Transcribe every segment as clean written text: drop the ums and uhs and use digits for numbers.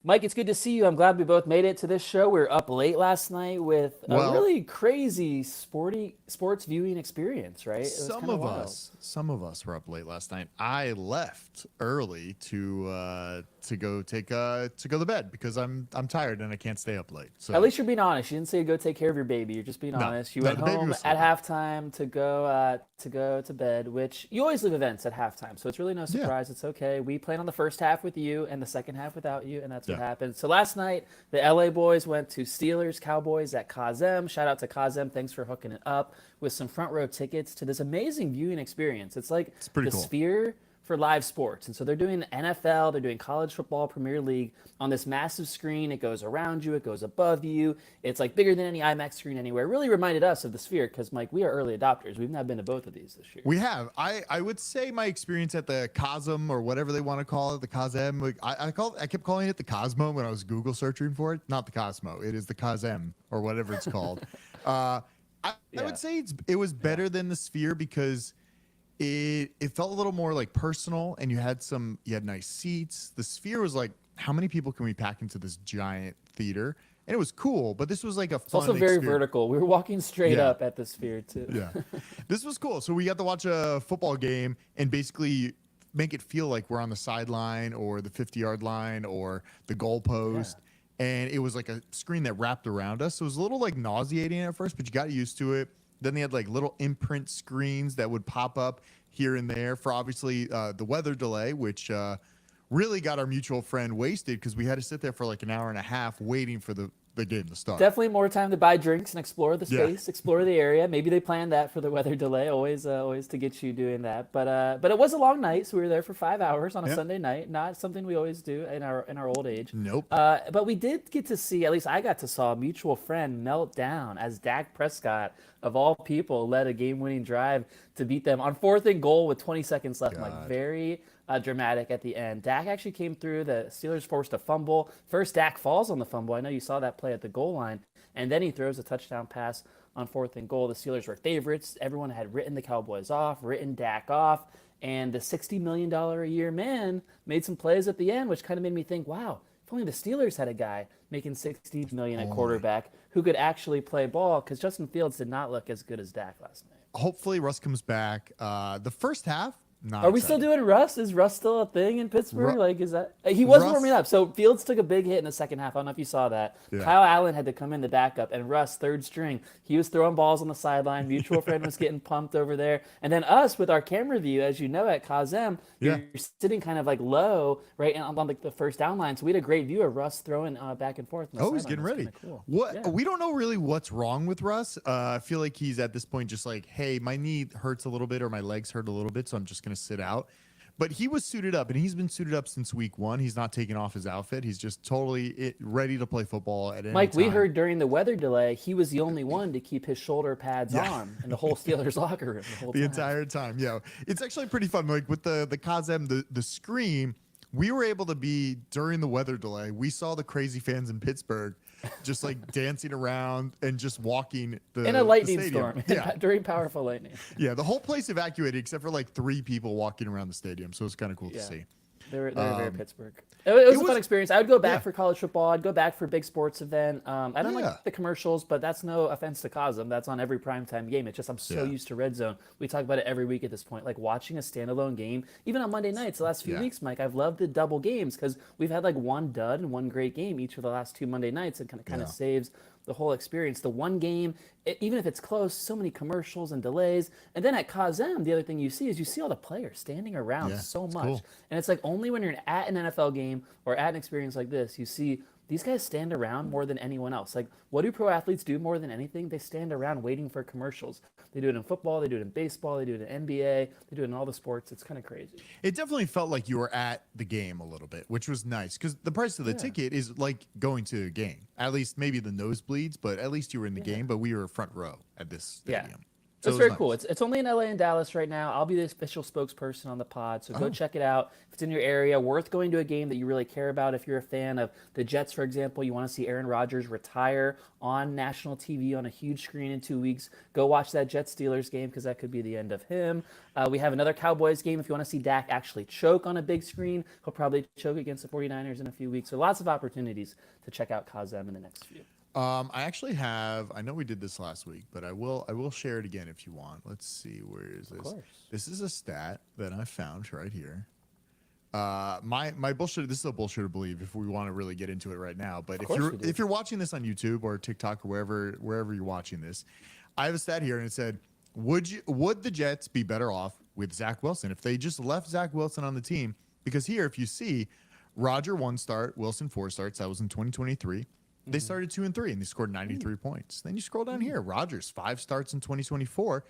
Mike, it's good to see you. I'm glad we both made it to this show. We were up late last night with a Well, really crazy sports viewing experience, right? It was some kind of of wild. us, some of us were up late last night. I left early to go to bed because I'm tired and I can't stay up late. At So least you're being honest. You didn't say go take care of your baby. You're just being no, honest. You no, went the baby home was at sleeping. halftime to go to bed, which you always leave events at halftime, so it's really no Yeah, surprise. It's okay. We played on the first half with you and the second half without you, and that's what yeah. happened. So last night, the LA boys went to Steelers Cowboys at Coz-M. Shout out to Coz-M. Thanks for hooking it up with some front row tickets to this amazing viewing experience. It's like It's pretty the cool. Sphere for live sports. And so they're doing the NFL, they're doing college football Premier League on this massive screen. It goes around you, it goes above you. It's like bigger than any IMAX screen anywhere. It really reminded us of the Sphere because, Mike, we are early adopters. We've now been to both of these this year. We have. I would say my experience at the Cosm or whatever they want to call it, the Coz-M. Like, I kept calling it the Cosmo when I was Google searching for it. Not the Cosmo. It is the Coz-M or whatever it's called. I Yeah. would say it was Yeah. better than the Sphere because it felt a little more like personal and you had nice seats. The Sphere was like, how many people can we pack into this giant theater? And it was cool, but this was like a It's also fun very experience. vertical. We were walking straight Yeah. up at the Sphere, too. Yeah. This was cool. So we got to watch a football game and basically make it feel like we're on the sideline or the 50-yard line or the Yeah. goalpost. And it was like a screen that wrapped around us. So it was a little like nauseating at first, but you got used to it. Then they had like little imprint screens that would pop up here and there for obviously the weather delay, which really got our mutual friend wasted because we had to sit there for like an hour and a half waiting for the game to start. Definitely more time to buy drinks and explore the Yeah. space, explore the area. Maybe they planned that for the weather delay, always to get you doing that. But it was a long night, so we were there for 5 hours on a Yeah. Sunday night. Not something we always do in our old age. Nope. But we did get to see, at least I got to saw a mutual friend melt down as Dak Prescott, of all people, led a game-winning drive to beat them on fourth and goal with 20 seconds left. Like God. very dramatic at the end. Dak actually came through. The Steelers forced a fumble. First, Dak falls on the fumble. I know you saw that play at the goal line. And then he throws a touchdown pass on fourth and goal. The Steelers were favorites. Everyone had written the Cowboys off, written Dak off. And the $60 million a year man made some plays at the end, which kind of made me think, wow, if only the Steelers had a guy making $60 million at Only. quarterback who could actually play ball, because Justin Fields did not look as good as Dak last night. Hopefully Russ comes back. The first half, not Are we still excited. doing Russ? Is Russ still a thing in Pittsburgh? Ru- Like, is that he wasn't warming Russ, up? So Fields took a big hit in the second half. I don't know if you saw that. yeah. Kyle Allen had to come in the backup, and Russ, third string, he was throwing balls on the sideline. Mutual friend was getting pumped over there, and then us with our camera view, as you know, at Coz-M, Yeah. you're sitting kind of like low, right on like the first down line. So we had a great view of Russ throwing back and forth. On the Oh, he's sideline. getting It was ready. kind of cool. What Yeah. we don't know really what's wrong with Russ. I feel like he's at this point just like, hey, my knee hurts a little bit or my legs hurt a little bit, so I'm just gonna sit out. But he was suited up, and he's been suited up since week one. He's not taking off his outfit. He's just totally ready to play football at any Mike, we time. heard during the weather delay he was the only one to keep his shoulder pads Yeah. on in the whole Steelers locker room the whole The time. entire time. Yeah, it's actually pretty fun. Like with the Coz-M, the screen, we were able to be during the weather delay. We saw the crazy fans in Pittsburgh just like dancing around and just walking In a the lightning stadium. storm Yeah, during powerful lightning. yeah. The whole place evacuated except for like 3 people walking around the stadium. So it's kind of cool to Yeah, see. they were very Um, Pittsburgh. It was it a fun was experience. I would go back yeah, for college football. I'd go back for a big sports event. I don't yeah, like the commercials, but that's no offense to Cosm. That's on every primetime game. It's just I'm so yeah, used to Red Zone. We talk about it every week at this point. Like watching a standalone game, even on Monday nights the last few yeah. weeks, Mike. I've loved the double games because we've had like one dud and one great game each of the last 2 Monday nights, and kind of Yeah. saves the whole experience. The one game, even if it's close, so many commercials and delays. And then at Coz-M, the other thing you see is you see all the players standing around Yeah, so it's much. cool. And it's like only when you're at an NFL game or at an experience like this, you see these guys stand around more than anyone else. Like, what do pro athletes do more than anything? They stand around waiting for commercials. They do it in football, they do it in baseball, they do it in NBA, they do it in all the sports. It's kind of crazy. It definitely felt like you were at the game a little bit, which was nice because the price of the Yeah, ticket is like going to a game. At least maybe the nosebleeds, but at least you were in the yeah. game. But we were front row at this Yeah. stadium. So That's it was very cool. nice. It's only in LA and Dallas right now. I'll be the official spokesperson on the pod, so go Oh, check it out. If it's in your area, worth going to a game that you really care about. If you're a fan of the Jets, for example, you want to see Aaron Rodgers retire on national TV on a huge screen in 2 weeks, go watch that Jets Steelers game because that could be the end of him. We have another Cowboys game. If you want to see Dak actually choke on a big screen, he'll probably choke against the 49ers in a few weeks. So lots of opportunities to check out Coz-M in the next few. I actually have. I know we did this last week, but I will share it again if you want. Let's see. Where is this? Of course. This is a stat that I found right here. My bullshit. This is a bullshit believe if we want to really get into it right now. But if you're watching this on YouTube or TikTok or wherever you're watching this, I have a stat here and it said, would the Jets be better off with Zach Wilson if they just left Zach Wilson on the team? Because here, if you see, Roger 1 start, Wilson 4 starts. That was in 2023. They started 2-3 and they scored 93 points. Then you scroll down here, Rodgers 5 starts in 2024.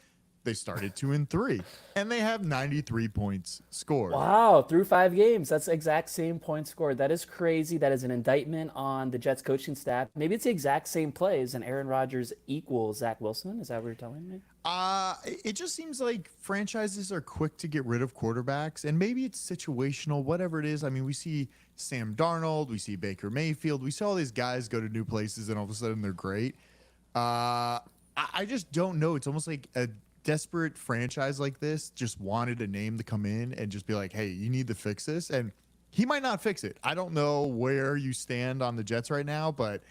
They started 2-3 and they have 93 points scored. Wow, through 5 games, that's the exact same point scored. That is crazy. That is an indictment on the Jets coaching staff. Maybe it's the exact same plays and Aaron Rodgers equals Zach Wilson. Is that what you're telling me? It just seems like franchises are quick to get rid of quarterbacks, and maybe it's situational, whatever it is. I mean, we see Sam Darnold, we see Baker Mayfield, we see all these guys go to new places, and all of a sudden they're great. I just don't know. It's almost like a desperate franchise like this just wanted a name to come in and just be like, hey, you need to fix this, and he might not fix it. I don't know where you stand on the Jets right now, but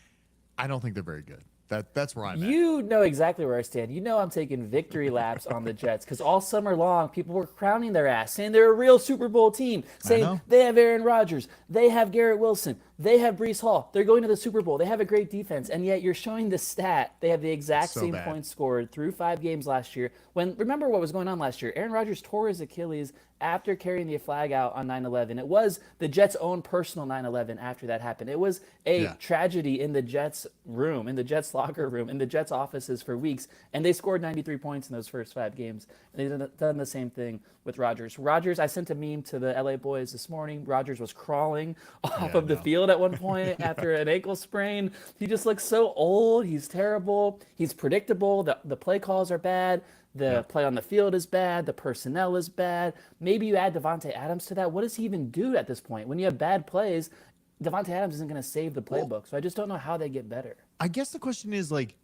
I don't think they're very good. That's where I'm at. You know exactly where I stand. You know I'm taking victory laps on the Jets because all summer long people were crowning their ass, saying they're a real Super Bowl team, saying they have Aaron Rodgers, they have Garrett Wilson, they have Breece Hall, they're going to the Super Bowl, they have a great defense, and yet you're showing the stat. They have the exact same points scored through 5 games last year. Remember what was going on last year? Aaron Rodgers tore his Achilles after carrying the flag out on 9/11. It was the Jets' own personal 9/11 after that happened. It was a tragedy in the Jets room, in the Jets locker room, in the Jets offices for weeks, and they scored 93 points in those first 5 games. And they've done the same thing with Rodgers. Rodgers, I sent a meme to the LA boys this morning. Rodgers was crawling off of the field at one point after an ankle sprain. He just looks so old. He's terrible. He's predictable. The play calls are bad. The play on the field is bad. The personnel is bad. Maybe you add Devontae Adams to that. What does he even do at this point? When you have bad plays, Devontae Adams isn't going to save the playbook. So I just don't know how they get better. I guess the question is, like,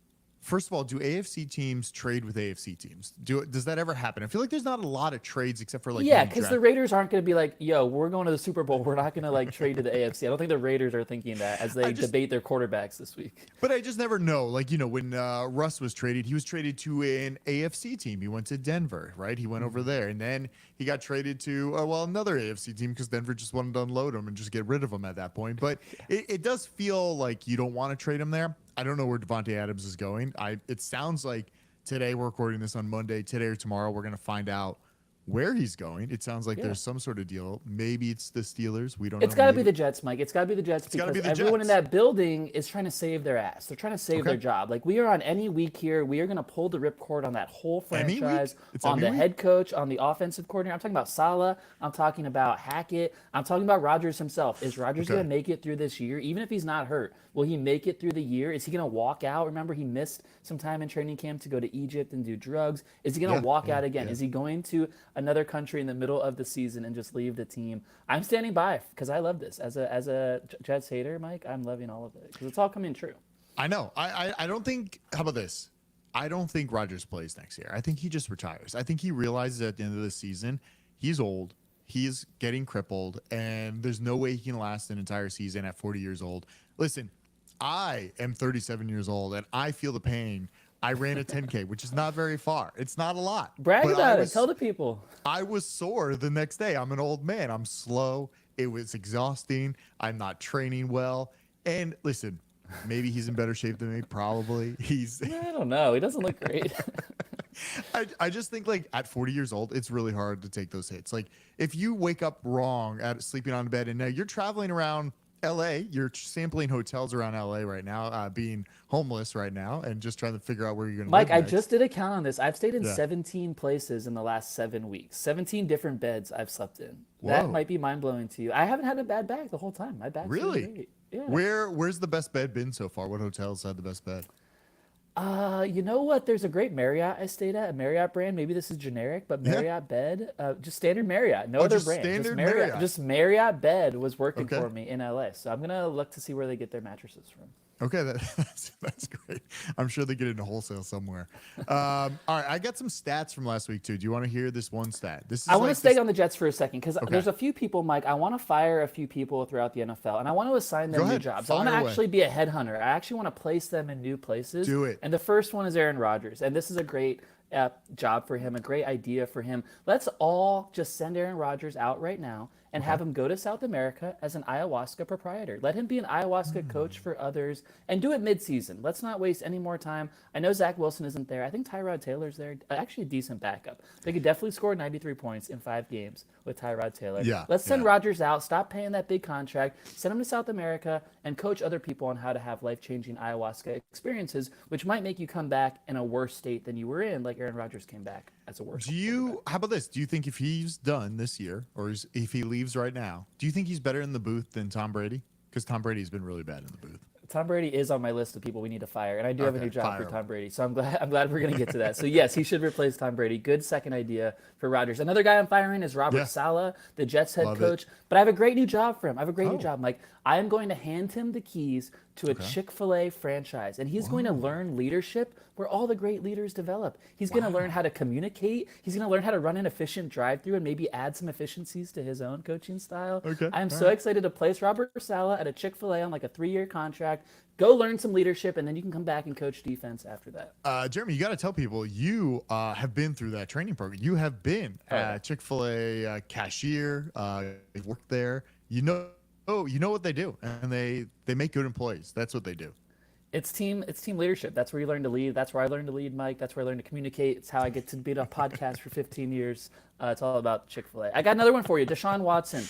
first of all, do AFC teams trade with AFC teams? Does that ever happen? I feel like there's not a lot of trades except for like because the Raiders aren't going to be like, yo, we're going to the Super Bowl. We're not going to like trade to the AFC. I don't think the Raiders are thinking that as they debate their quarterbacks this week. But I just never know. Like, when Russ was traded, he was traded to an AFC team. He went to Denver, right? He went over there, and then he got traded to another AFC team because Denver just wanted to unload him and just get rid of him at that point. But it does feel like you don't want to trade him there. I don't know where Devontae Adams is going. It sounds like today, we're recording this on Monday, today or tomorrow, we're going to find out where he's going. It sounds like there's some sort of deal. Maybe it's the Steelers. We don't know. It's got to be the Jets, Mike. It's got to be the Jets because everyone in that building is trying to save their ass. They're trying to save their job. Like, we are on any week here. We are going to pull the ripcord on that whole franchise, on the head coach, on the offensive coordinator. I'm talking about Saleh. I'm talking about Hackett. I'm talking about Rodgers himself. Is Rodgers going to make it through this year? Even if he's not hurt, will he make it through the year? Is he going to walk out? Remember, he missed some time in training camp to go to Egypt and do drugs. Is he going to walk out again? Is he going to another country in the middle of the season and just leave the team? I'm standing by because I love this. As a Jets hater, Mike, I'm loving all of it because it's all coming true. I know. I don't think. How about this? I don't think Rodgers plays next year. I think he just retires. I think he realizes at the end of the season he's old. He's getting crippled, and there's no way he can last an entire season at 40 years old. Listen, I am 37 years old, and I feel the pain. I ran a 10K, which is not very far. It's not a lot. Brag about it. Tell the people. I was sore the next day. I'm an old man. I'm slow. It was exhausting. I'm not training well. And listen, maybe he's in better shape than me. Probably. I don't know. He doesn't look great. I just think, like, at 40 years old, it's really hard to take those hits. Like, if you wake up wrong at sleeping on bed and now you're traveling around LA, you're sampling hotels around LA right now, being homeless right now, and just trying to figure out where you're going to live. Mike, I just did a count on this. I've stayed in 17 places in the last 7 weeks. 17 different beds I've slept in. Whoa. That might be mind blowing to you. I haven't had a bad back the whole time. My back's really great. Yeah. Where's the best bed been so far? What hotels had the best bed? You know what? There's a great Marriott I stayed at, a Marriott brand. Maybe this is generic, but Yeah. Marriott bed, just standard Marriott, no Oh, other just brand, standard Marriott. Just Marriott bed was working Okay. for me in LA. So I'm gonna look to see where they get their mattresses from. Okay, that's great. I'm sure they get into wholesale somewhere. All right, I got some stats from last week too. Do you want to hear this one stat? This is I want to like stay this. on the Jets for a second because Okay. there's a few people, Mike. I want to fire a few people throughout the NFL, and I want to assign them Go new ahead, jobs. I want to fire away. actually be a headhunter. I actually want to place them in new places. Do it. And the first one is Aaron Rodgers, and this is a great job for him, a great idea for him. Let's all just send Aaron Rodgers out right now and have him go to South America as an ayahuasca proprietor. Let him be an ayahuasca coach for others and do it mid-season. Let's not waste any more time. I know Zach Wilson isn't there. I think Tyrod Taylor's there. Actually, a decent backup. They could definitely score 93 points in 5 games with Tyrod Taylor. Yeah, Let's send yeah. Rodgers out. Stop paying that big contract. Send him to South America and coach other people on how to have life-changing ayahuasca experiences, which might make you come back in a worse state than you were in, like Aaron Rodgers came back as a worse. How about this? Do you think if he's done this year or if he leaves right now, do you think he's better in the booth than Tom Brady? Because Tom Brady's been really bad in the booth. Tom Brady is on my list of people we need to fire, and I do have a Okay, new job fire for him. Tom Brady. So I'm glad we're going to get to that. So yes, he should replace Tom Brady. Good second idea for Rodgers. Another guy I'm firing is Robert Yeah. Saleh, the Jets head Love it. coach. But I have a great new job for him. I have a great new Oh. job, Mike. I am going to hand him the keys to a Chick-fil-A franchise, and he's going to learn leadership where all the great leaders develop. He's going to learn how to communicate. He's going to learn how to run an efficient drive-through and maybe add some efficiencies to his own coaching style. Okay, I'm all so right. excited to place Robert Saleh at a Chick-fil-A on like a 3-year contract. Go learn some leadership, and then you can come back and coach defense after that. Jeremy, you got to tell people you have been through that training program. You have been yeah. a Chick-fil-A cashier. You worked there. You know what they do, and they make good employees. That's what they do. It's team leadership. That's where you learn to lead. That's where I learned to lead, Mike. That's where I learned to communicate. It's how I get to be on a podcast for 15 years. It's all about Chick-fil-A. I got another one for you, Deshaun Watson.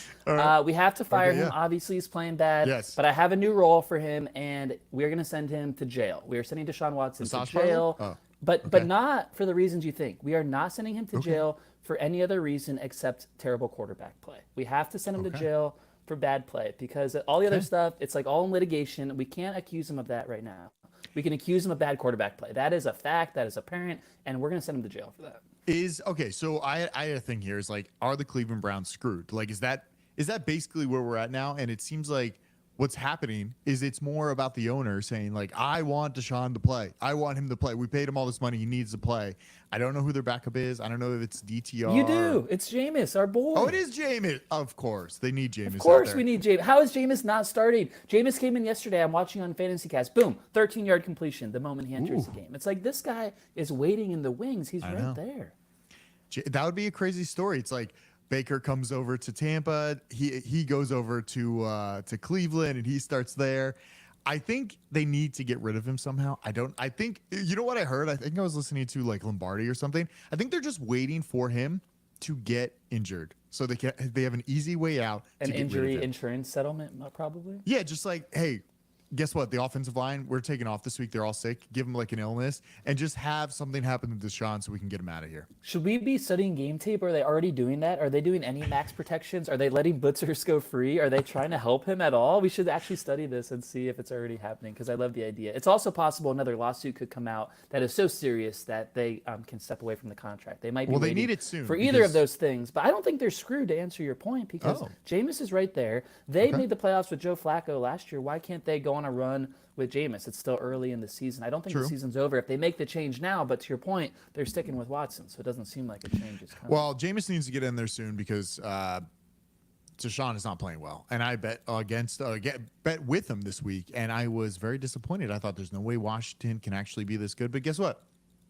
We have to fire him. yeah. Obviously, he's playing bad. Yes. But I have a new role for him, and we're going to send him to jail. We are sending Deshaun Watson to Massage jail, parlor? Oh, but not for the reasons you think. We are not sending him to jail for any other reason except terrible quarterback play. We have to send him to jail for bad play because all the other stuff, it's like all in litigation. We can't accuse him of that right now. We can accuse him of bad quarterback play. That is a fact. That is apparent, and we're going to send him to jail for that. So I had a thing here is like, are the Cleveland Browns screwed? Like, is that basically where we're at now? And it seems like what's happening is it's more about the owner saying like, I want Deshaun to play. I want him to play. We paid him all this money. He needs to play. I don't know who their backup is. I don't know if it's DTR. You do. It's Jameis, our boy. Oh, it is Jameis. Of course. They need Jameis. Of course we need Jameis. How is Jameis not starting? Jameis came in yesterday. I'm watching on Fantasy Cast. Boom, 13-yard completion the moment he enters the game. It's like this guy is waiting in the wings. He's right there. That would be a crazy story. It's like Baker comes over to Tampa. He goes over to Cleveland and he starts there. I think they need to get rid of him somehow. I think you know what I heard? I think I was listening to like Lombardi or something. I think they're just waiting for him to get injured so they have an easy way out. An to get rid of injury him. insurance settlement, probably. Yeah, just like, hey, guess what? The offensive line, we're taking off this week. They're all sick. Give them like an illness and just have something happen to Deshaun so we can get him out of here. Should we be studying game tape? Are they already doing that? Are they doing any max protections? Are they letting blitzers go free? Are they trying to help him at all? We should actually study this and see if it's already happening because I love the idea. It's also possible another lawsuit could come out that is so serious that they can step away from the contract. They might be Well, they waiting need it soon for either of because- those things. But I don't think they're screwed to answer your point because Jameis is right there. They made the playoffs with Joe Flacco last year. Why can't they go on a run with Jameis? It's still early in the season. I don't think the season's over if they make the change now, but to your point, they're sticking with Watson, so it doesn't seem like a change is coming. Well, Jameis needs to get in there soon because Deshaun is not playing well, and I bet bet with him this week, and I was very disappointed. I thought there's no way Washington can actually be this good, but guess what?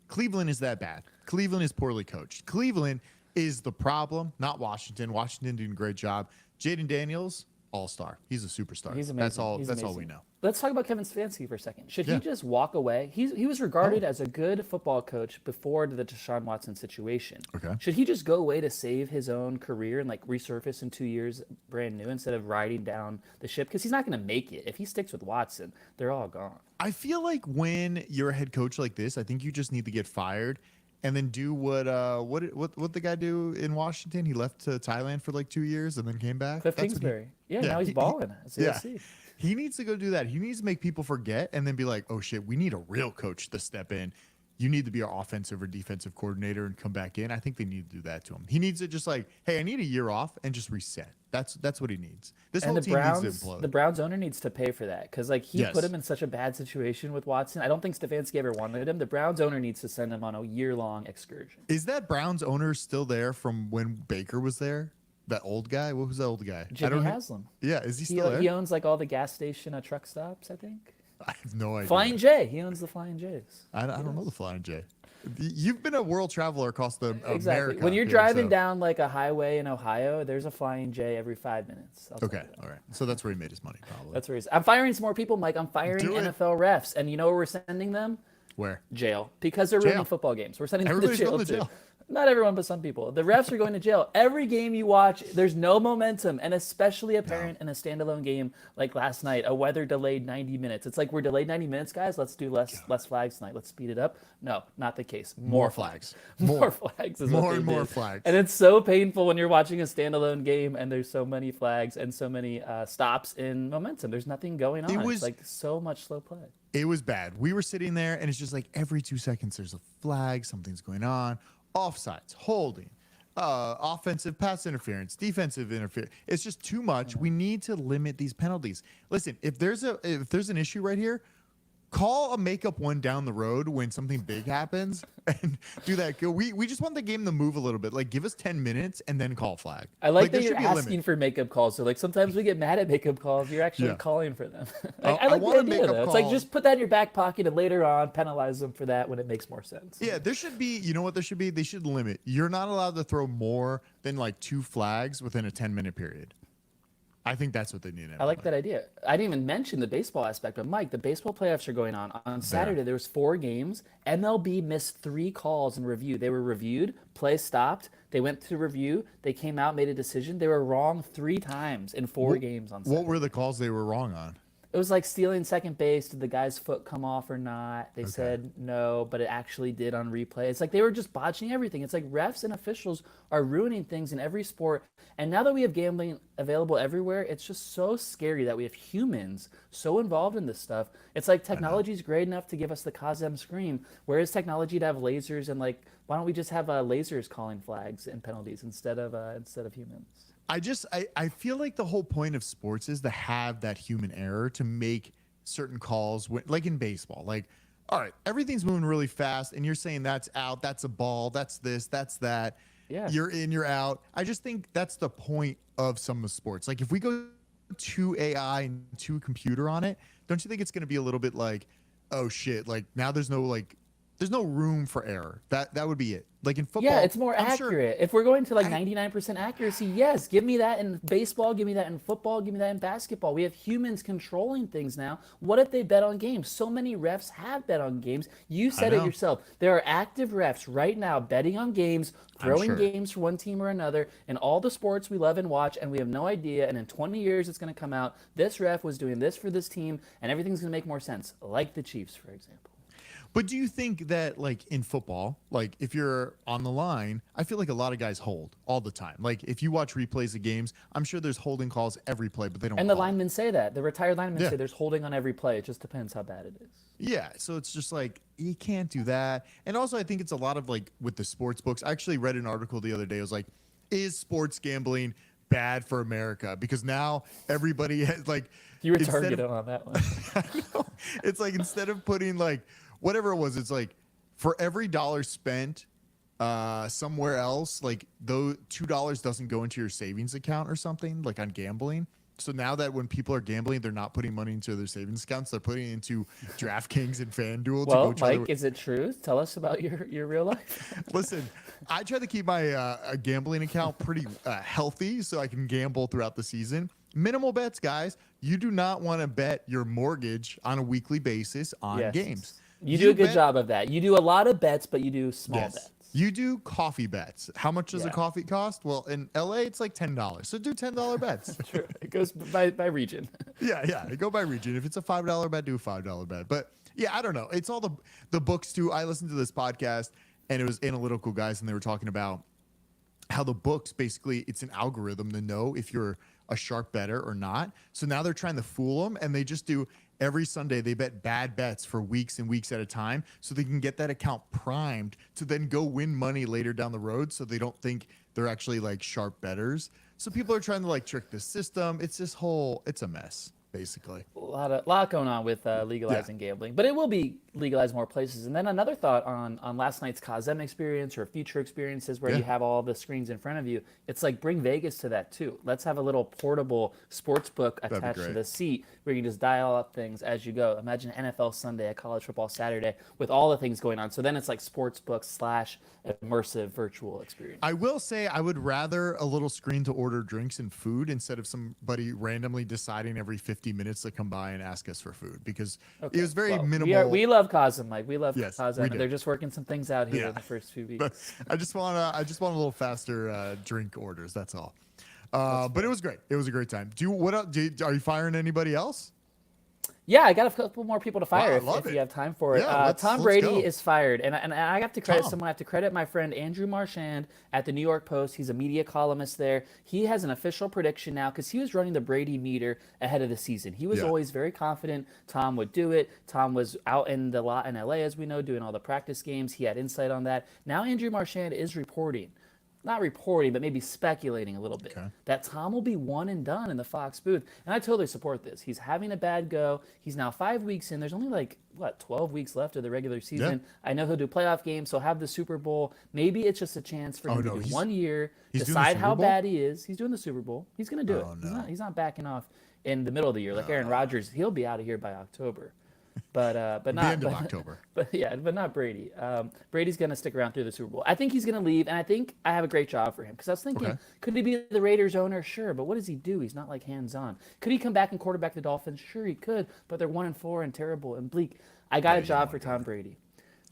Cleveland is that bad. Cleveland is poorly coached. Cleveland is the problem, not Washington. Washington doing a great job. Jaden Daniels, all-star. He's a superstar. He's amazing. That's all. He's that's all amazing. we know. Let's talk about Kevin Stefanski for a second. Should Yeah. he just walk away? He was regarded as a good football coach before the Deshaun Watson situation. Okay. Should he just go away to save his own career and like resurface in 2 years brand new instead of riding down the ship? Because he's not going to make it. If he sticks with Watson, they're all gone. I feel like when you're a head coach like this, I think you just need to get fired and then do what the guy do in Washington? He left to Thailand for like 2 years and then came back. Cliff Kingsbury. Now he's balling at CSC. He needs to go do that. He needs to make people forget and then be like, oh shit, we need a real coach to step in. You need to be our offensive or defensive coordinator and come back in. I think they need to do that to him. He needs to just like, hey, I need a year off and just reset. That's what he needs. This whole team needs to implode. The Browns owner needs to pay for that because like he put him in such a bad situation with Watson. I don't think Stefanski ever wanted him. The Browns owner needs to send him on a year-long excursion. Is that Browns owner still there from when Baker was there? That old guy? What was that old guy? Jimmy Haslam. Yeah, is he still there? He owns like all the gas station truck stops, I think. I have no idea. Flying J. He owns the Flying J's. I don't know the Flying J. You've been a world traveler across the America. When you're driving down like a highway in Ohio, there's a Flying J every 5 minutes. Okay, all right. So that's where he made his money, probably. That's where I'm firing some more people, Mike. I'm firing NFL refs, and you know where we're sending them? Where? Jail, because they're ruining football games. We're sending them to jail too. Not everyone, but some people. The refs are going to jail. Every game you watch, there's no momentum, and especially apparent in a standalone game like last night, a weather delayed 90 minutes. It's like we're delayed 90 minutes, guys. Let's do less flags tonight. Let's speed it up. No, not the case. More flags. More flags is what more they and more did. flags. And it's so painful when you're watching a standalone game and there's so many flags and so many stops in momentum. There's nothing going on. It's like so much slow play. It was bad. We were sitting there, and it's just like every 2 seconds there's a flag. Something's going on. Offsides, holding, offensive pass interference, defensive interference. It's just too much. We need to limit these penalties. Listen, if there's an issue right here, call a makeup one down the road when something big happens and do that. We just want the game to move a little bit. Like, give us 10 minutes and then call flag. I like that you're asking for makeup calls. So like sometimes we get mad at makeup calls. You're actually calling for them. I like the idea though. It's like just put that in your back pocket and later on penalize them for that when it makes more sense. Yeah, there should be, you know what there should be? They should limit. You're not allowed to throw more than like 2 flags within a 10-minute period. I think that's what they need. I like that idea. I didn't even mention the baseball aspect, but Mike, the baseball playoffs are going on. On Saturday, there was 4 games. MLB missed 3 calls in review. They were reviewed, play stopped. They went to review. They came out, made a decision. They were wrong 3 times in 4 games on Saturday. What were the calls they were wrong on? It was like stealing second base. Did the guy's foot come off or not? They said no, but it actually did on replay. It's like they were just botching everything. It's like refs and officials are ruining things in every sport. And now that we have gambling available everywhere, it's just so scary that we have humans so involved in this stuff. It's like technology is great enough to give us the Coz-M screen. Where is technology to have lasers and like, why don't we just have lasers calling flags and penalties instead of humans? I feel like the whole point of sports is to have that human error to make certain calls, like in baseball. Like, all right, everything's moving really fast, and you're saying that's out, that's a ball, that's this, that's that. Yeah. You're in, you're out. I just think that's the point of some of sports. Like, if we go to AI and to a computer on it, don't you think it's going to be a little bit like, oh shit, like now there's no room for error. That would be it. Like in football, yeah, it's more accurate. If we're going to like 99% accuracy, yes, give me that in baseball, give me that in football, give me that in basketball. We have humans controlling things now. What if they bet on games? So many refs have bet on games. You said it yourself. There are active refs right now betting on games, throwing games for one team or another in all the sports we love and watch, and we have no idea. And in 20 years, it's going to come out, this ref was doing this for this team, and everything's going to make more sense, like the Chiefs, for example. But do you think that, like, in football, like, if you're on the line, I feel like a lot of guys hold all the time. Like, if you watch replays of games, I'm sure there's holding calls every play, but they don't. And the linemen say that. The retired linemen say there's holding on every play. It just depends how bad it is. Yeah, so it's just like, you can't do that. And also, I think it's a lot of, like, with the sports books. I actually read an article the other day. It was like, is sports gambling bad for America? Because now everybody has, like... You were targeted on that one. I know. It's like, instead of putting, like... whatever it was, it's like for every dollar spent somewhere else, like though $2 doesn't go into your savings account or something, like on gambling. So now that when people are gambling, they're not putting money into their savings accounts, they're putting it into DraftKings and FanDuel. Well, Mike, is it true? Tell us about your real life. Listen, I try to keep my gambling account pretty healthy so I can gamble throughout the season. Minimal bets, guys. You do not want to bet your mortgage on a weekly basis on games. You do a good job of that. You do a lot of bets, but you do small bets. You do coffee bets. How much does a coffee cost? Well, in LA, it's like $10. So do $10 bets. True. It goes by region. Yeah. Go by region. If it's a $5 bet, do a $5 bet. But yeah, I don't know. It's all the books too. I listen to this podcast and it was analytical guys, and they were talking about how the books basically it's an algorithm to know if you're a sharp better or not. So now they're trying to fool them, and they just do every Sunday they bet bad bets for weeks and weeks at a time so they can get that account primed to then go win money later down the road, so they don't think they're actually like sharp betters. So people are trying to like trick the system. It's a mess basically. A lot going on with legalizing gambling, but it will be legalized more places. And then another thought on last night's Coz-M experience or future experiences where you have all the screens in front of you. It's like bring Vegas to that too. Let's have a little portable sports book attached to the seat where you can just dial up things as you go. Imagine NFL Sunday, a college football Saturday with all the things going on. So then it's like sports book / immersive virtual experience. I will say I would rather a little screen to order drinks and food instead of somebody randomly deciding every 50 minutes to come by and ask us for food, because it was very minimal. We love Coz-M, Mike. We love Coz-M. We They're just working some things out here in the first few weeks. But I just want a little faster drink orders. That's all. But it was great. It was a great time. Are you firing anybody else? Yeah, I got a couple more people to fire if you have time for it. Yeah, Tom Brady is fired, and I have to credit someone. I have to credit my friend Andrew Marchand at the New York Post. He's a media columnist there. He has an official prediction now because he was running the Brady meter ahead of the season. He was always very confident Tom would do it. Tom was out in the lot in LA, as we know, doing all the practice games. He had insight on that. Now Andrew Marchand is not reporting, but maybe speculating a little bit, that Tom will be one and done in the Fox booth. And I totally support this. He's having a bad go. He's now 5 weeks in. There's only 12 weeks left of the regular season. Yeah. I know he'll do playoff games. He'll have the Super Bowl. Maybe it's just a chance for him to do 1 year, decide how bad he is. He's doing the Super Bowl. He's going to do it. No. He's not backing off in the middle of the year. Like Aaron Rodgers, he'll be out of here by October. But not the end of October. But not Brady. Brady's gonna stick around through the Super Bowl. I think he's gonna leave, and I think I have a great job for him because I was thinking, could he be the Raiders owner? Sure, but what does he do? He's not like hands-on. Could he come back and quarterback the Dolphins? Sure, he could, but they're 1-4 and terrible and bleak. I got a job for Tom Brady.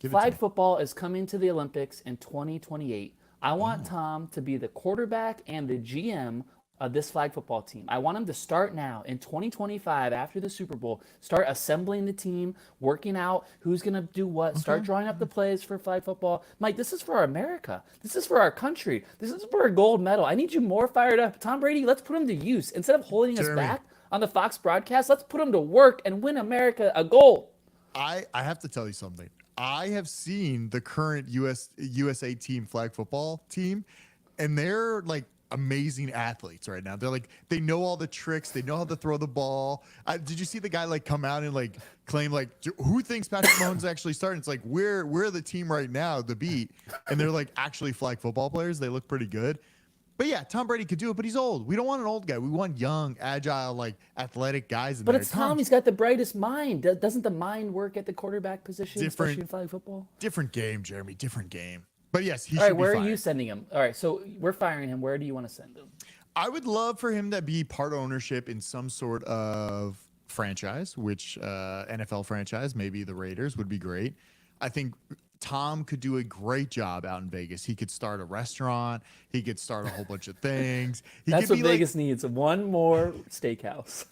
Flag football is coming to the Olympics in 2028. I want Tom to be the quarterback and the GM of this flag football team. I want him to start now in 2025 after the Super Bowl, start assembling the team, working out who's going to do what, start drawing up the plays for flag football. Mike, this is for America. This is for our country. This is for a gold medal. I need you more fired up. Tom Brady, let's put him to use. Instead of holding us back on the Fox broadcast, let's put him to work and win America a gold. I have to tell you something. I have seen the current USA team flag football team, and they're like amazing athletes right now. They're like, they know all the tricks. They know how to throw the ball. Did you see the guy like come out and like claim like, who thinks Patrick Mahomes is actually starting? It's like, we're the team right now, the beat. And they're like actually flag football players. They look pretty good. But yeah, Tom Brady could do it, but he's old. We don't want an old guy. We want young, agile, like athletic guys in there. But it's Tom. He's got the brightest mind. Doesn't the mind work at the quarterback position, especially in flag football? Different game, Jeremy. Different game. But yes, he should be fired. All right, where are you sending him? All right, so we're firing him. Where do you want to send him? I would love for him to be part ownership in some sort of franchise, which NFL franchise, maybe the Raiders would be great. I think Tom could do a great job out in Vegas. He could start a restaurant. He could start a whole bunch of things. That's what Vegas needs. One more steakhouse.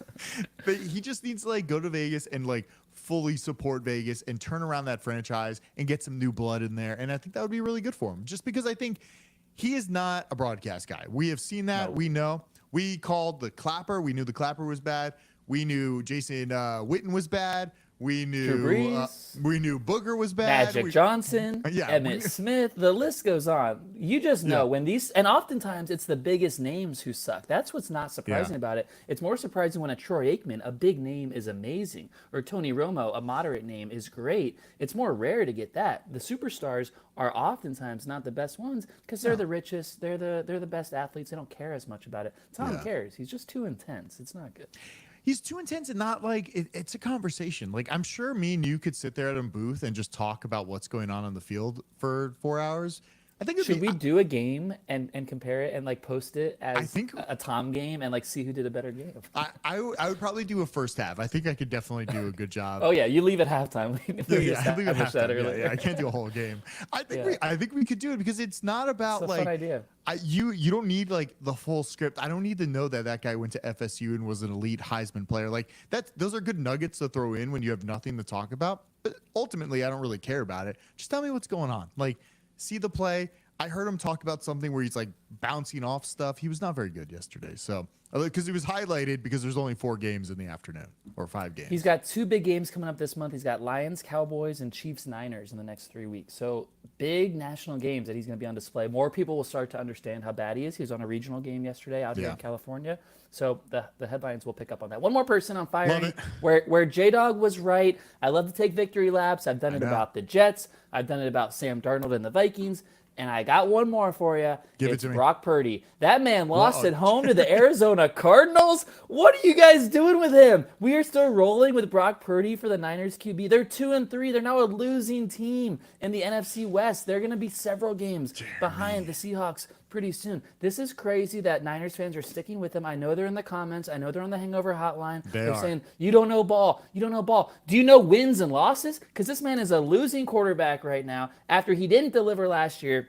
But he just needs to like go to Vegas and like fully support Vegas and turn around that franchise and get some new blood in there. And I think that would be really good for him, just because I think he is not a broadcast guy. We have seen that. No. We know. We called the clapper. We knew the clapper was bad. We knew Jason Witten was bad. We knew Booger was bad. Magic Johnson, Emmitt Smith, the list goes on. You just know when these, and oftentimes it's the biggest names who suck. That's what's not surprising about it. It's more surprising when a Troy Aikman, a big name, is amazing, or Tony Romo, a moderate name, is great. It's more rare to get that. The superstars are oftentimes not the best ones because they're the richest. They're the best athletes. They don't care as much about it. Tom cares. He's just too intense. It's not good. He's too intense and not like it's a conversation. Like I'm sure me and you could sit there at a booth and just talk about what's going on the field for 4 hours. I think should we do a game and compare it and like post it as a Tom game and like see who did a better game? I would probably do a first half. I think I could definitely do a good job. Oh yeah, you leave at halftime. I leave at halftime. I can't do a whole game. I think we could do it because it's not about it's a fun idea. You don't need like the full script. I don't need to know that guy went to FSU and was an elite Heisman player. Like those are good nuggets to throw in when you have nothing to talk about. But ultimately, I don't really care about it. Just tell me what's going on. Like see the play. I heard him talk about something where he's like bouncing off stuff. He was not very good yesterday. So, because he was highlighted because there's only 4 games in the afternoon or 5 games. He's got 2 big games coming up this month. He's got Lions, Cowboys, and Chiefs, Niners in the next 3 weeks. So big national games that he's going to be on display. More people will start to understand how bad he is. He was on a regional game yesterday out here in California. So the headlines will pick up on that. One more person on fire where J DAWG was right. I love to take victory laps. I've done it about the Jets. I've done it about Sam Darnold and the Vikings. And I got one more for you. It's Brock Purdy. That man lost at home to the Arizona Cardinals. What are you guys doing with him? We are still rolling with Brock Purdy for the Niners QB. They're 2-3. They're now a losing team in the NFC West. They're going to be several games behind the Seahawks pretty soon. This is crazy that Niners fans are sticking with him. I know they're in the comments. I know they're on the Hangover hotline. They're saying, you don't know ball. You don't know ball. Do you know wins and losses? Because this man is a losing quarterback right now after he didn't deliver last year.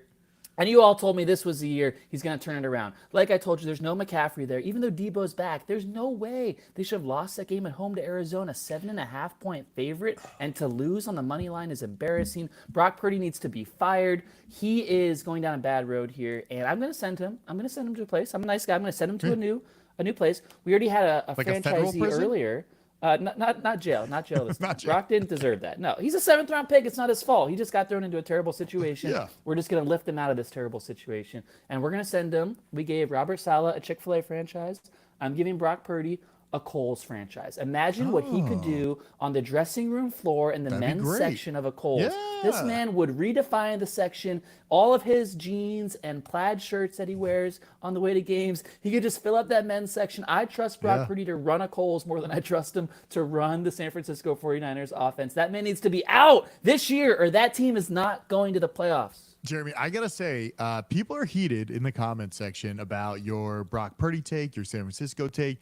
And you all told me this was the year he's going to turn it around. Like I told you, there's no McCaffrey there. Even though Debo's back, there's no way they should have lost that game at home to Arizona. 7.5-point favorite. And to lose on the money line is embarrassing. Brock Purdy needs to be fired. He is going down a bad road here. And I'm going to send him. I'm going to send him to a place. I'm a nice guy. I'm going to send him to a new place. We already had a like franchisee earlier. Not jail. Not jail. Brock didn't deserve that. No, he's a 7th-round pick. It's not his fault. He just got thrown into a terrible situation. We're just going to lift him out of this terrible situation. And we're going to send him. We gave Robert Saleh a Chick-fil-A franchise. I'm giving Brock Purdy a Kohl's franchise. Imagine what he could do on the dressing room floor in the men's section of a Kohl's. This man would redefine the section. All of his jeans and plaid shirts that he wears on the way to games, he could just fill up that men's section. I trust Brock Purdy to run a Kohl's more than I trust him to run the San Francisco 49ers offense. That man needs to be out this year or that team is not going to the playoffs. Jeremy, I got to say, people are heated in the comment section about your Brock Purdy take, your San Francisco take.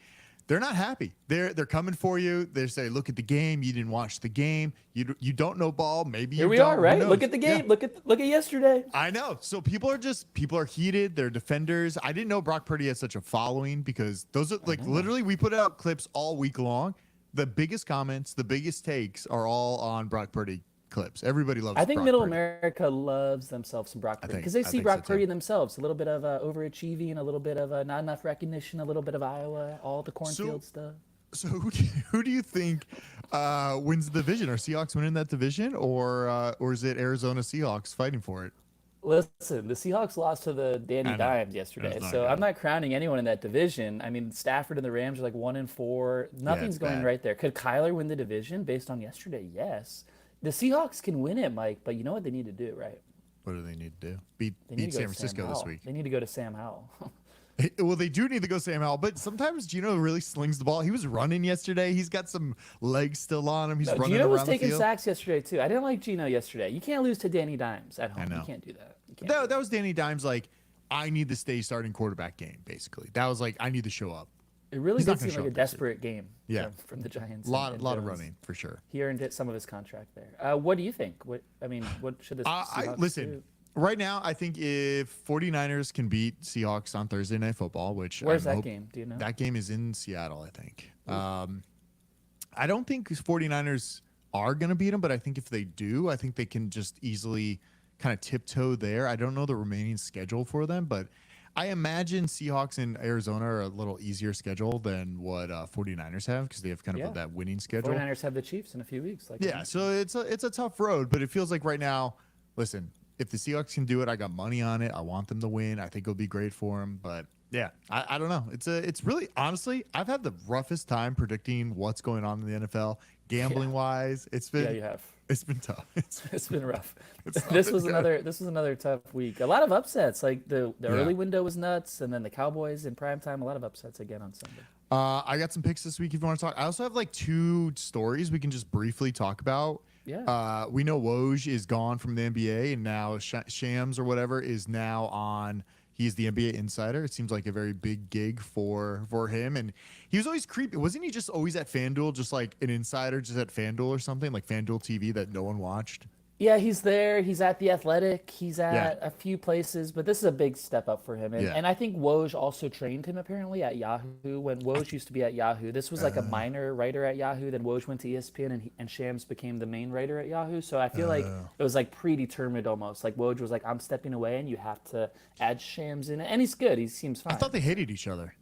They're not happy. They're coming for you. They say, look at the game. You didn't watch the game. You don't know ball. Maybe you don't. Here we are, right? Look at the game. Yeah. Look at yesterday. I know. So people are heated. They're defenders. I didn't know Brock Purdy had such a following because those are like literally we put out clips all week long. The biggest comments, the biggest takes are all on Brock Purdy clips. Everybody loves. I think Brock Middle Purdy. America loves themselves some Brock Purdy because they see Brock Purdy in themselves. A little bit of overachieving, a little bit of not enough recognition, a little bit of Iowa, all the cornfield stuff. So who do you think wins the division? Are Seahawks winning that division, or is it Arizona Seahawks fighting for it? Listen, the Seahawks lost to the Danny Dimes yesterday, so I'm not crowning anyone in that division. I mean, Stafford and the Rams are like 1-4. Nothing's going right there. Could Kyler win the division based on yesterday? Yes. The Seahawks can win it, Mike, but you know what they need to do, right? What do they need to do? Beat San Francisco this week. They need to go to Sam Howell. Well, they do need to go Sam Howell, but sometimes Geno really slings the ball. He was running yesterday. He's got some legs still on him. He's running Geno around was the taking field. sacks yesterday, too. I didn't like Geno yesterday. You can't lose to Danny Dimes at home. I know. You can't do that. That was Danny Dimes like, I need to stay starting quarterback game, basically. That was like, I need to show up. It really did seem like a desperate game from the Giants. A lot of running, for sure. He earned some of his contract there. What do you think? What should this Seahawks do? Right now, I think if 49ers can beat Seahawks on Thursday Night Football, which where's that game? Do you know? That game is in Seattle, I think. I don't think 49ers are going to beat them, but I think if they do, I think they can just easily kind of tiptoe there. I don't know the remaining schedule for them, but I imagine Seahawks and Arizona are a little easier schedule than what 49ers have because they have kind of that winning schedule. 49ers have the Chiefs in a few weeks. So it's a tough road, but it feels like right now, listen, if the Seahawks can do it, I got money on it. I want them to win. I think it'll be great for them. But yeah, I don't know. It's really, honestly, I've had the roughest time predicting what's going on in the NFL, gambling wise. It's been you have. It's been tough. It's been rough. This was another tough week. A lot of upsets. Like the early window was nuts, and then the Cowboys in prime time. A lot of upsets again on Sunday. I got some picks this week if you want to talk. I also have like 2 stories we can just briefly talk about. Yeah. We know Woj is gone from the NBA, and now Shams or whatever is now on. He's the NBA insider. It seems like a very big gig for him. And he was always creepy. Wasn't he just always at FanDuel, just like an insider, just at FanDuel or something, like FanDuel TV that no one watched? Yeah, he's there. He's at the Athletic. He's Yeah. at a few places, but this is a big step up for him. And, Yeah. and I think Woj also trained him apparently at Yahoo when Woj used to be at Yahoo. This was like a minor writer at Yahoo. Then Woj went to ESPN and Shams became the main writer at Yahoo. So I feel like it was like predetermined almost. Like Woj was like, I'm stepping away and you have to add Shams in it. And he's good. He seems fine. I thought they hated each other.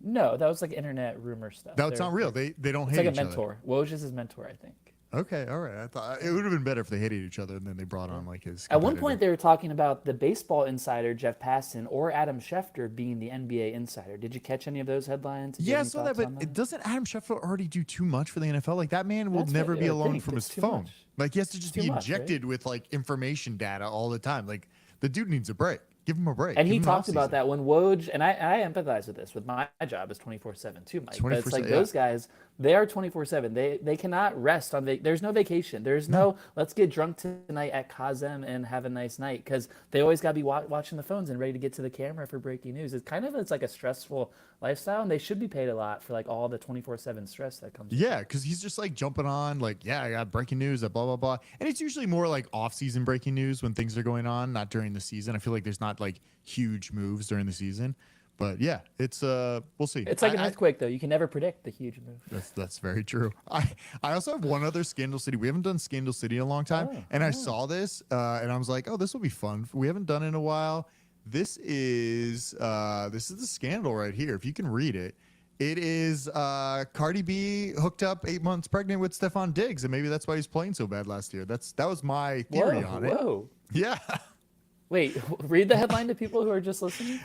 No, that was like internet rumor stuff. That's not real. They don't It's hate like each a mentor. Woj is his mentor, I think. Okay, all right. I thought it would have been better if they hated each other and then they brought on like his. At one competitor. point, they were talking about the baseball insider Jeff Passan or Adam Schefter being the NBA insider. Did you catch any of those headlines? Did you Yeah, I have any saw that, thoughts but on it doesn't Adam Schefter already do too much for the NFL? Like that man will That's never what be I alone think. from It's his too phone. much. Like he has to just Too be much, right? injected with like information data all the time. Like the dude needs a break. Give him a break. And Give he him an talked about offseason. that when Woj, and I empathize with this. With my job is 24/7 too, Mike. But it's like 24/7, those guys, they are 24/7. They cannot rest on. There's no vacation. There's no let's get drunk tonight at Coz-M and have a nice night because they always got to be watching the phones and ready to get to the camera for breaking news. It's like a stressful lifestyle, and they should be paid a lot for like all the 24/7 stress that comes. Yeah, because he's just like jumping on, like, yeah, I got breaking news, blah, blah, blah. And it's usually more like off-season breaking news when things are going on, not during the season. I feel like there's not like huge moves during the season. But yeah, it's we'll see. It's like an earthquake, though. You can never predict the huge move. That's very true. I also have one other Scandal City. We haven't done Scandal City in a long time, and I saw this and I was like, oh, this will be fun. We haven't done it in a while. This is the scandal right here. If you can read it. It is Cardi B hooked up 8 months pregnant with Stephon Diggs, and maybe that's why he's playing so bad last year. That was my theory on it. Whoa. Yeah. Wait, read the headline to people who are just listening.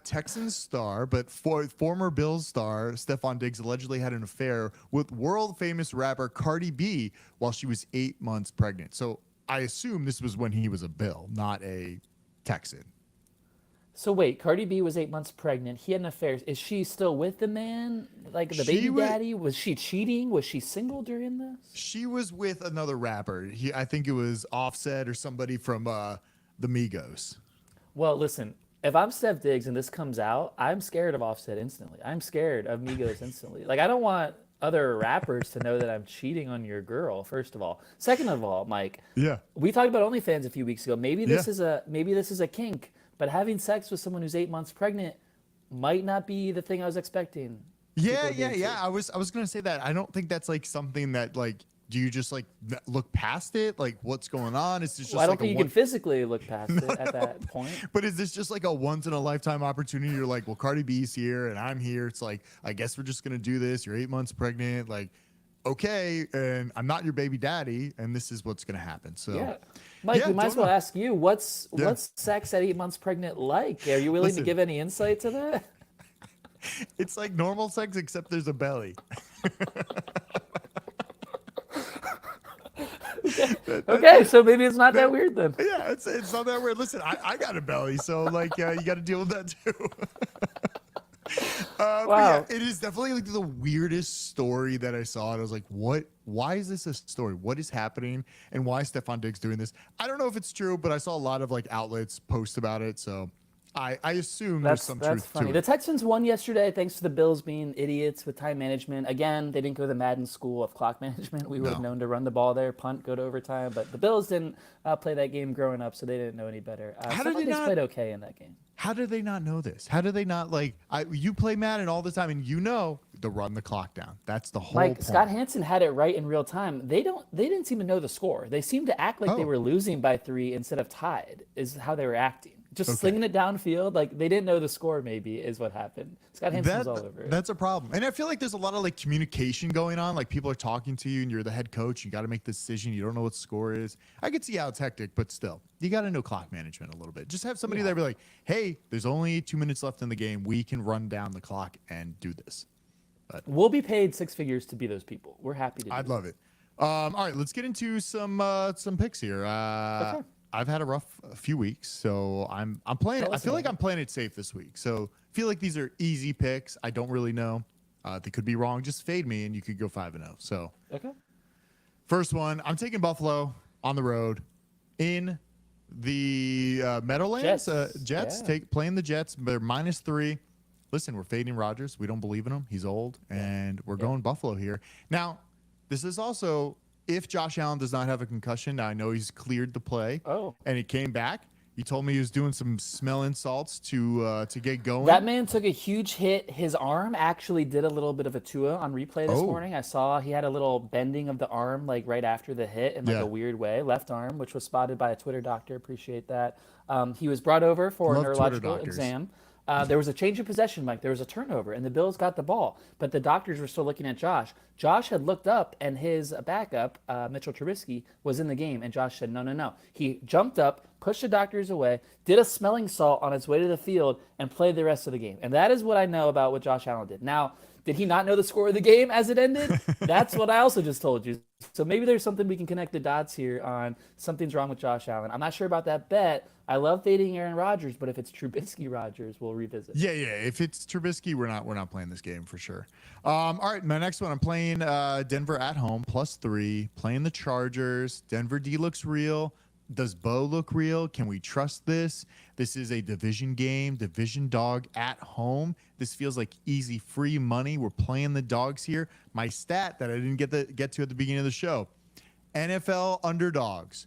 Texans star, but former Bills star Stephon Diggs allegedly had an affair with world-famous rapper Cardi B while she was 8 months pregnant. So I assume this was when he was a Bill, not a Texan. So wait, Cardi B was 8 months pregnant. He had an affair. Is she still with the man? Like the baby daddy? Was she cheating? Was she single during this? She was with another rapper. I think it was Offset or somebody from the Migos. Well, listen, if I'm Steph Diggs and this comes out, I'm scared of Offset instantly. I'm scared of Migos instantly. Like I don't want other rappers to know that I'm cheating on your girl, first of all. Second of all, Mike, Yeah. we talked about OnlyFans a few weeks ago. Maybe this Yeah. is a kink, but having sex with someone who's 8 months pregnant might not be the thing I was expecting. Yeah. I was gonna say that. I don't think that's like something that like. Do you just like look past it? Like what's going on? Is this just I don't like think you can physically look past it at that point. But is this just like a once in a lifetime opportunity? You're like, well, Cardi B's here and I'm here. It's like, I guess we're just gonna do this. You're 8 months pregnant. Like, okay, and I'm not your baby daddy, and this is what's gonna happen. So Yeah. Mike, Yeah, we might as don't well know. ask you, what's sex at 8 months pregnant like? Are you willing Listen. to give any insight to that? it's like normal sex except there's a belly. Okay, so maybe it's not that weird then. Yeah, it's not that weird. Listen, I got a belly, so like you got to deal with that too. But Wow. yeah, it is definitely like the weirdest story that I saw. And I was like, what? Why is this a story? What is happening? And why is Stephon Diggs doing this? I don't know if it's true, but I saw a lot of like outlets post about it. So I assume there's some truth funny. to The it. Texans won yesterday thanks to the Bills being idiots with time management. Again, they didn't go to the Madden school of clock management. We would have No. known to run the ball there, punt, go to overtime. But the Bills didn't play that game growing up, so they didn't know any better. How did they Stephon Diggs not- played okay in that game. How did they not know this? How did they not like? You play Madden all the time, and you know to run the clock down. That's the whole Mike, point. Scott Hansen had it right in real time. They didn't seem to know the score. They seemed to act like they Oh. were losing by 3 instead of tied. Is how they were acting. Just Okay. slinging it downfield, like they didn't know the score. Maybe is what happened. Scott Hansen's all over it. That's a problem. And I feel like there's a lot of like communication going on. Like people are talking to you and you're the head coach. You got to make the decision. You don't know what the score is. I could see how it's hectic, but still, you got to know clock management a little bit. Just have somebody there be like, hey, there's only 2 minutes left in the game. We can run down the clock and do this. We'll be paid 6 figures to be those people. We're happy to. Do I'd love it. All right, let's get into some picks here. Okay. I've had a rough few weeks, so I'm playing. I feel like I'm playing it safe this week. So I feel like these are easy picks. I don't really know. They could be wrong. Just fade me, and you could go 5-0. So Okay. first one, I'm taking Buffalo on the road in the Meadowlands. Jets. Jets playing the Jets. They're -3. Listen, we're fading Rodgers. We don't believe in him. He's old, and we're going Buffalo here. Now, this is also if Josh Allen does not have a concussion, now I know he's cleared to play. Oh. And he came back. He told me he was doing some smelling salts to get going. That man took a huge hit. His arm actually did a little bit of a Tua on replay this Oh. morning. I saw he had a little bending of the arm like right after the hit in like Yeah. a weird way, left arm, which was spotted by a Twitter doctor. Appreciate that. He was brought over for a Love Twitter neurological doctors. exam. There was a change of possession, Mike. There was a turnover, and the Bills got the ball. But the doctors were still looking at Josh. Josh had looked up, and his backup, Mitchell Trubisky, was in the game. And Josh said, no. He jumped up, pushed the doctors away, did a smelling salt on his way to the field, and played the rest of the game. And that is what I know about what Josh Allen did. Now, did he not know the score of the game as it ended? That's what I also just told you. So maybe there's something we can connect the dots here on something's wrong with Josh Allen. I'm not sure about that bet. I love fading Aaron Rodgers, but if it's Trubisky Rodgers, we'll revisit. Yeah. If it's Trubisky, we're not playing this game for sure. All right, my next one, I'm playing Denver at home +3, playing the Chargers. Denver D looks real. Does Bo look real? Can we trust this? This is a division game, division dog at home. This feels like easy, free money. We're playing the dogs here. My stat that I didn't get to at the beginning of the show: NFL underdogs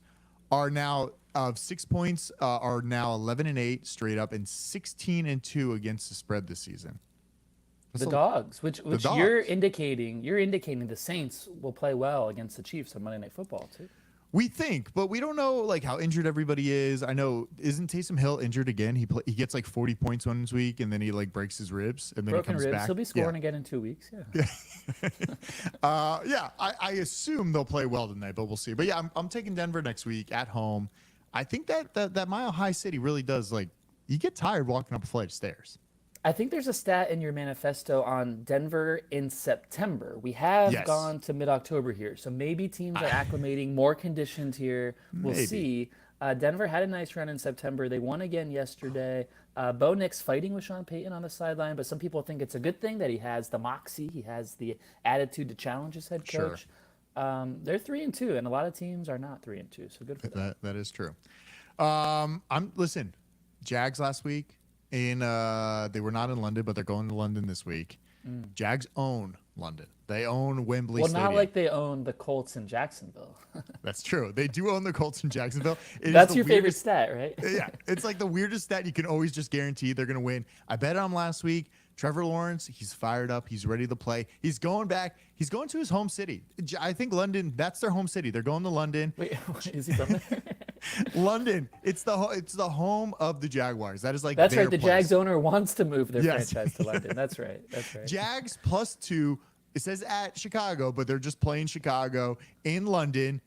are now of 6 points are now 11-8 straight up and 16-2 against the spread this season. The dogs, which dogs. you're indicating the Saints will play well against the Chiefs on Monday Night Football too. We think, but we don't know like how injured everybody is. I know, isn't Taysom Hill injured again? He gets like 40 points one week, and then he like breaks his ribs, and then Broken he comes ribs. back. He'll be scoring again in 2 weeks. Yeah. I assume they'll play well tonight, but we'll see. But yeah, I'm taking Denver next week at home. I think that Mile High City really does, like, you get tired walking up a flight of stairs. I think there's a stat in your manifesto on Denver in September. We have Yes. gone to mid-October here, so maybe teams are acclimating, more conditioned here. We'll Maybe. see. Denver had a nice run in September. They won again yesterday. Bo Nix fighting with Sean Payton on the sideline, but some people think it's a good thing that he has the moxie. He has the attitude to challenge his head Sure. coach. They're 3-2, and a lot of teams are not 3-2, so good for them. That is true. Listen, Jags last week they were not in London, but they're going to London this week. Jags own London. They own Wembley Well, Stadium. not like they own the Colts in Jacksonville. That's true. They do own the Colts in Jacksonville. It is That's the your favorite weirdest- stat, right? Yeah, it's like the weirdest stat. You can always just guarantee they're going to win. I bet on them last week. Trevor Lawrence, he's fired up. He's ready to play. He's going back. He's going to his home city. I think London, that's their home city. They're going to London. Wait, is he from there? London. It's the home of the Jaguars. That is like That's their right. The place. Jags owner wants to move their Yes. franchise to London. That's right. That's right. Jags +2. It says at Chicago, but they're just playing Chicago in London.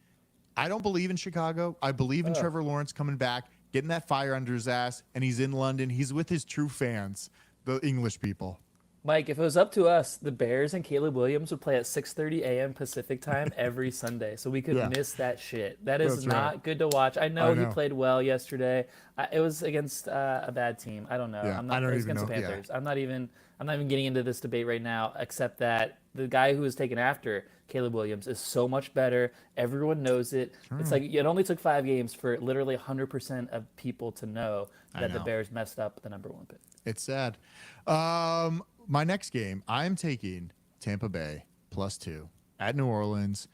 I don't believe in Chicago. I believe in Trevor Lawrence coming back, getting that fire under his ass, and he's in London. He's with his true fans, the English people. Mike, if it was up to us, the Bears and Caleb Williams would play at 6:30 a.m. Pacific time every Sunday, so we could Yeah. miss that shit. That is That's not right. good to watch. I know he know. played well yesterday. It was against a bad team. I don't know. Yeah, I'm not. I don't It's even against the know. Yeah. Panthers. I'm not even getting into this debate right now. Except that the guy who was taken after Caleb Williams is so much better. Everyone knows it. It's like it only took 5 games for literally 100% of people to know that the know. Bears messed up the #1 pick. It's sad. My next game, I'm taking Tampa Bay +2 at New Orleans.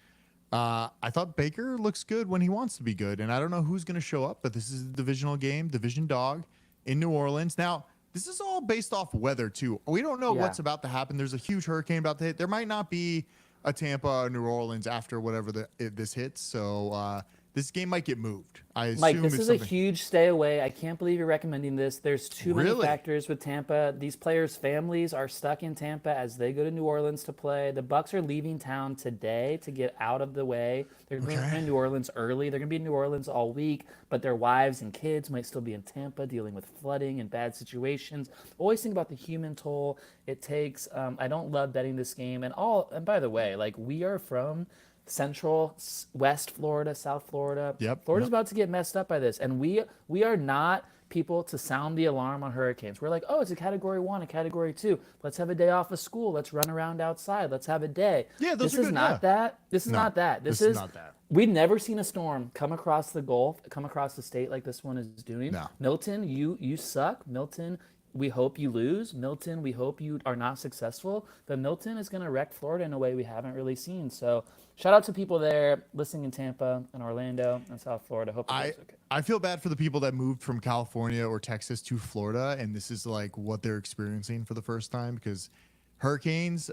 I thought Baker looks good when he wants to be good, and I don't know who's going to show up, but this is a divisional game, division dog in New Orleans. Now, this is all based off weather, too. We don't know what's about to happen. There's a huge hurricane about to hit. There might not be a Tampa or New Orleans after whatever this hits, so this game might get moved. I assume Mike, this if is a something- huge stay away. I can't believe you're recommending this. There's too many Really? factors with Tampa. These players' families are stuck in Tampa as they go to New Orleans to play. The Bucks are leaving town today to get out of the way. They're going to New Orleans early. They're going to be in New Orleans all week, but their wives and kids might still be in Tampa dealing with flooding and bad situations. Always think about the human toll it takes. I don't love betting this game. And by the way, like, we are from Central, West Florida, South Florida. Yep, Florida's yep. about to get messed up by this, and we are not people to sound the alarm on hurricanes. We're like, oh, it's a Category 1, a Category 2. Let's have a day off of school. Let's run around outside. Let's have a day. Yeah, those this are is good, not yeah. that. This is No, not that. this is not that. We've never seen a storm come across the Gulf, come across the state like this one is doing. No. Milton, you suck. Milton, we hope you lose. Milton, we hope you are not successful. But Milton is going to wreck Florida in a way we haven't really seen. So shout out to people there listening in Tampa and Orlando and South Florida. Hope it's okay. I feel bad for the people that moved from California or Texas to Florida, and this is like what they're experiencing for the first time, because hurricanes,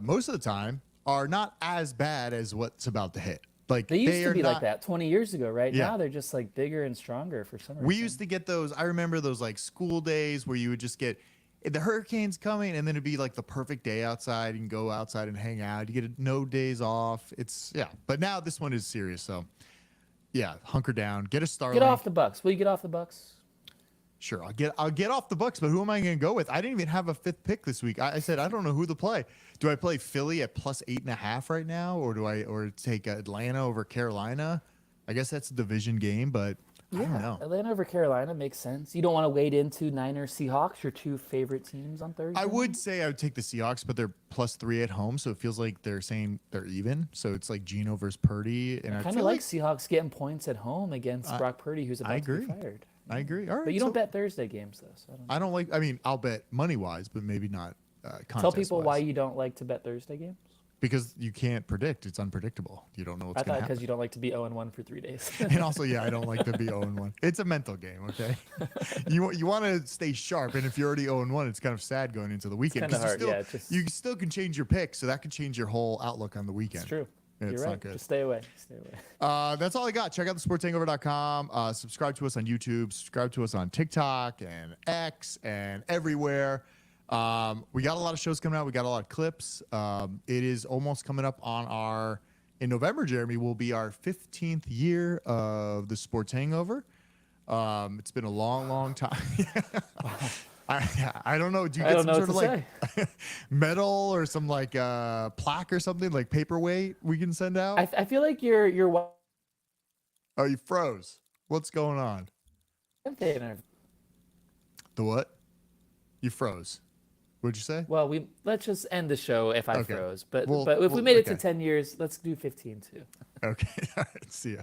most of the time, are not as bad as what's about to hit. Like They used to are be not, like that 20 years ago, right? Yeah. Now they're just like bigger and stronger for some reason. We used to get those. I remember those like school days where you would just get the hurricane's coming, and then it'd be like the perfect day outside. You can go outside and hang out. You get no days off. But now this one is serious. So yeah, hunker down. Get a Starlink. Get off the Bucks. Will you get off the Bucks? Sure, I'll get off the Bucks, but who am I going to go with? I didn't even have a fifth pick this week. I said I don't know who to play. Do I play Philly at +8.5 right now, or take Atlanta over Carolina? I guess that's a division game, but I don't know. Atlanta over Carolina makes sense. You don't want to wade into Niners Seahawks, your two favorite teams on Thursday. I would say I would take the Seahawks, but they're +3 at home, so it feels like they're saying they're even. So it's like Geno versus Purdy, and I kind feel of like Seahawks getting points at home against Brock Purdy, who's about to be fired. I agree. All right, but you don't bet Thursday games, though. So I don't like. I mean, I'll bet money wise, but maybe not. Tell people why you don't like to bet Thursday games. Because you can't predict. It's unpredictable. You don't know what's going to happen. Because you don't like to be 0-1 for 3 days. And also, yeah, I don't like to be 0-1. It's a mental game, okay? You want to stay sharp, and if you're already 0-1, it's kind of sad going into the weekend. It's kind of hard, you still can change your pick, so that could change your whole outlook on the weekend. It's true. It's You're right. not good. Just stay away. Stay away. That's all I got. Check out the sportshangover.com. Subscribe to us on YouTube. Subscribe to us on TikTok and X and everywhere. We got a lot of shows coming out. We got a lot of clips. It is almost coming up on in November, Jeremy, will be our 15th year of the Sports Hangover. It's been a long, long time. I don't know. Do you get some sort of like medal or some like plaque or something, like paperweight we can send out? I feel like you're Oh, you froze. What's going on? The what? You froze. What'd you say? Well, let's just end the show if I froze. But if we made it to 10 years, let's do 15 too. Okay. All right. See ya.